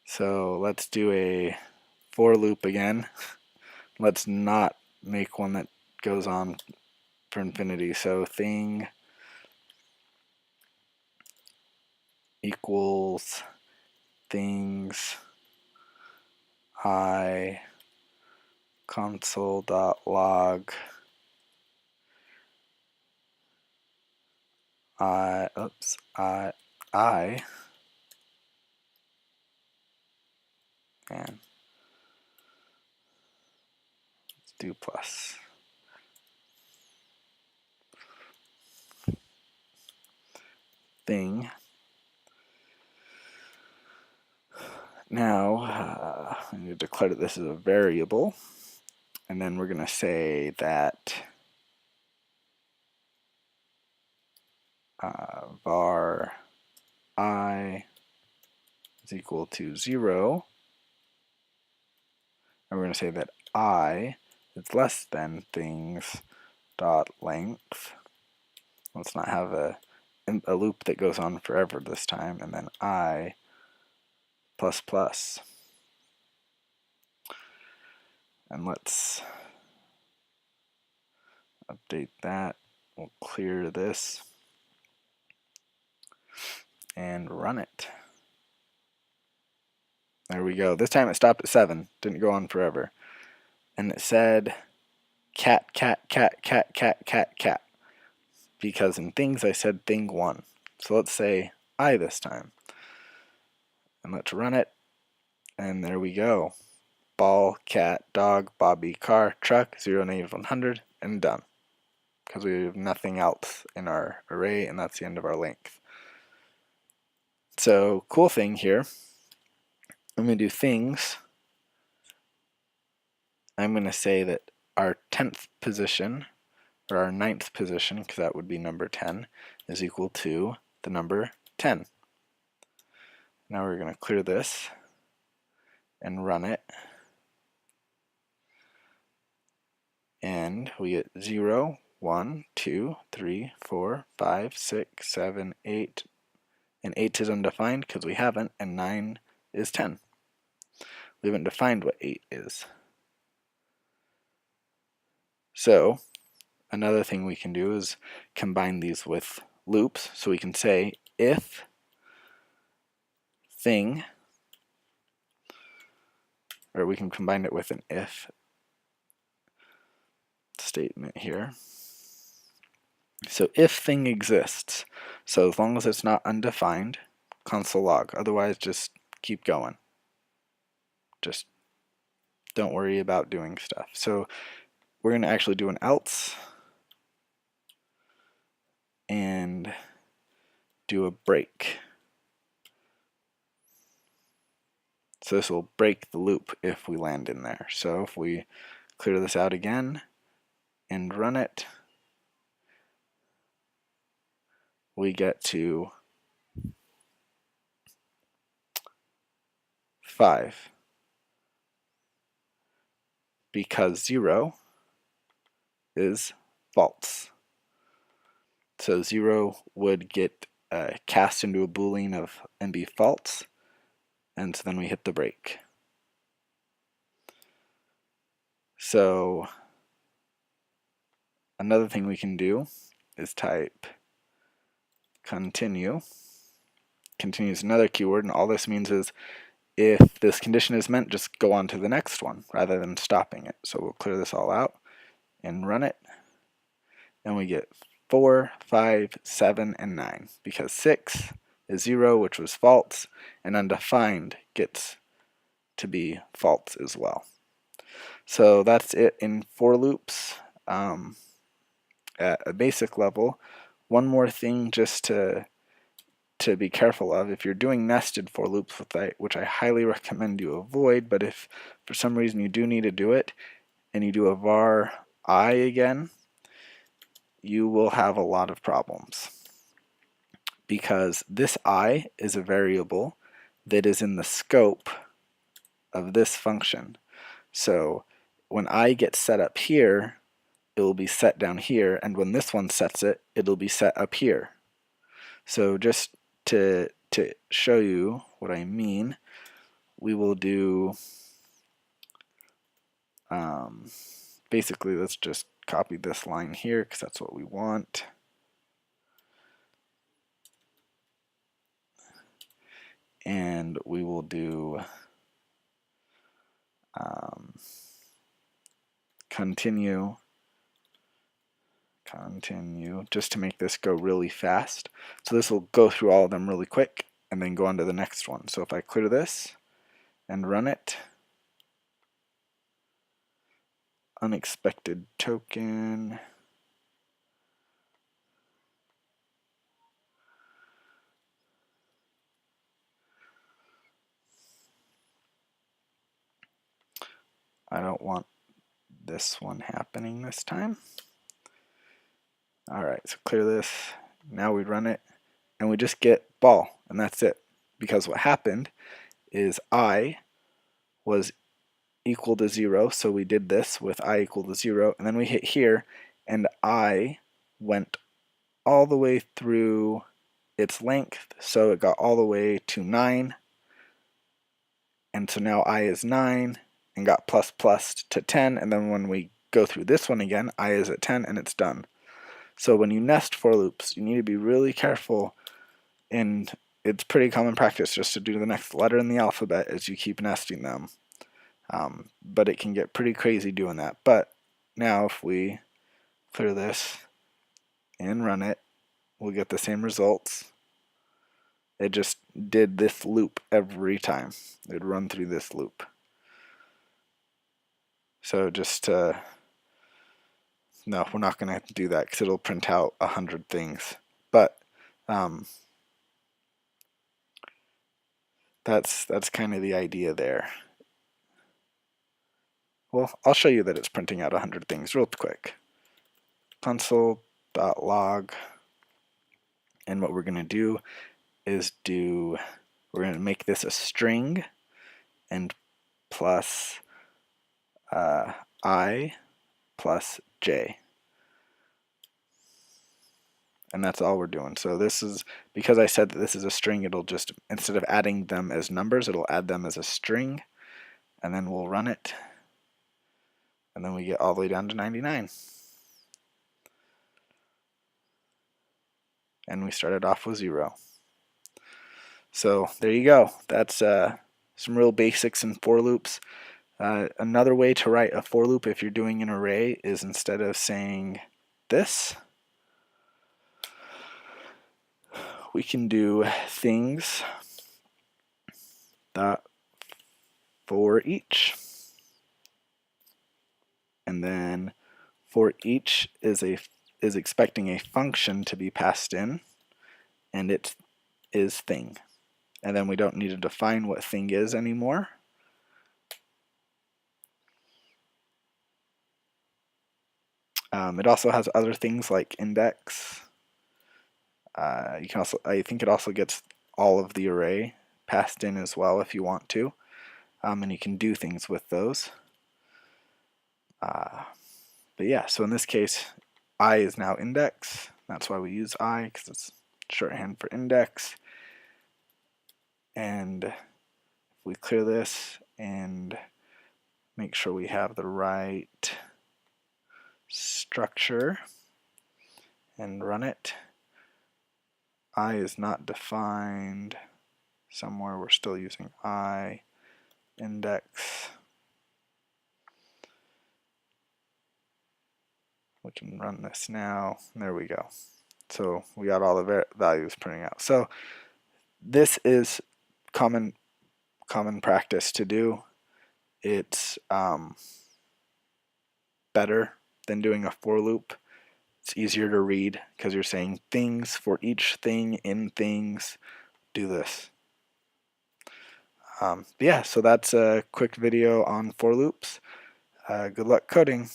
So let's do a for loop again. Let's not make one that goes on for infinity. So thing equals things I console.log I and let's do plus thing. Now I'm going to declare that this is a variable, and then we're going to say that var I is equal to 0, and we're going to say that I is less than things dot length. Let's not have a loop that goes on forever this time, and then I plus plus. And let's update that. We'll clear this and run it. There we go. This time it stopped at 7. Didn't go on forever. And it said cat, cat, cat, cat, cat, cat, cat. Because in things I said thing 1. So let's say I this time. And let's run it. And there we go. Ball, cat, dog, Bobby, car, truck, 0, -100, and done. Because we have nothing else in our array, and that's the end of our length. So, cool thing here. I'm going to do things. I'm going to say that our 10th position, or our 9th position, because that would be number 10, is equal to the number 10. Now we're going to clear this and run it. And we get 0, 1, 2, 3, 4, 5, 6, 7, 8. And 8 is undefined because we haven't, and 9 is 10. We haven't defined what 8 is. So another thing we can do is combine these with loops. So we can say if thing, or we can combine it with an if statement here. So if thing exists, so as long as it's not undefined, console log. Otherwise, just keep going. Just don't worry about doing stuff. So we're going to actually do an else and do a break. So this will break the loop if we land in there. So if we clear this out again and run it, we get to 5. Because 0 is false. So 0 would get cast into a boolean and be false, and so then we hit the break. So another thing we can do is type continue. Continue is another keyword, and all this means is if this condition is met, just go on to the next one rather than stopping it. So we'll clear this all out and run it, and we get 4, 5, 7, and 9, because 6 is 0, which was false, and undefined gets to be false as well. So that's it in for loops at a basic level. One more thing just to be careful of: if you're doing nested for loops, which I highly recommend you avoid, but if for some reason you do need to do it and you do a var I again, you will have a lot of problems, because this I is a variable that is in the scope of this function. So when I gets set up here, it will be set down here, and when this one sets it, it'll be set up here. So just to show you what I mean, we will do, basically let's just copy this line here because that's what we want. And we will do continue just to make this go really fast. So this will go through all of them really quick and then go on to the next one. So if I clear this and run it, unexpected token, I don't want this one happening this time. Alright, so clear this. Now we run it and we just get ball, and that's it. Because what happened is I was equal to 0, so we did this with I equal to 0, and then we hit here, and I went all the way through its length, so it got all the way to 9, and so now I is 9, and got plus plus to 10, and then when we go through this one again, I is at 10, and it's done. So when you nest for loops, you need to be really careful, and it's pretty common practice just to do the next letter in the alphabet as you keep nesting them. But it can get pretty crazy doing that. But now if we clear this and run it, we'll get the same results. It just did this loop every time. It would run through this loop. So just no, we're not going to do that because it'll print out 100 things. But that's kind of the idea there. Well, I'll show you that it's printing out 100 things real quick. Console.log, and what we're going to do is we're going to make this a string and plus I plus j. And that's all we're doing. So this is, because I said that this is a string, it'll just, instead of adding them as numbers, it'll add them as a string, and then we'll run it, and then we get all the way down to 99. And we started off with 0. So there you go. That's some real basics in for loops. Another way to write a for loop if you're doing an array is, instead of saying this, we can do things that for each, and then for each is expecting a function to be passed in, and it is thing. And then we don't need to define what thing is anymore. It also has other things like index. You can also, I think it also gets all of the array passed in as well if you want to, and you can do things with those. But yeah, so in this case, I is now index. That's why we use I, because it's shorthand for index. And if we clear this and make sure we have the right structure and run it, I is not defined somewhere. We're still using I index. We can run this now. There we go. So we got all the values printing out. So this is common practice to do. It's better than doing a for loop. It's easier to read because you're saying things for each thing in things. Do this. Yeah, so that's a quick video on for loops. Good luck coding.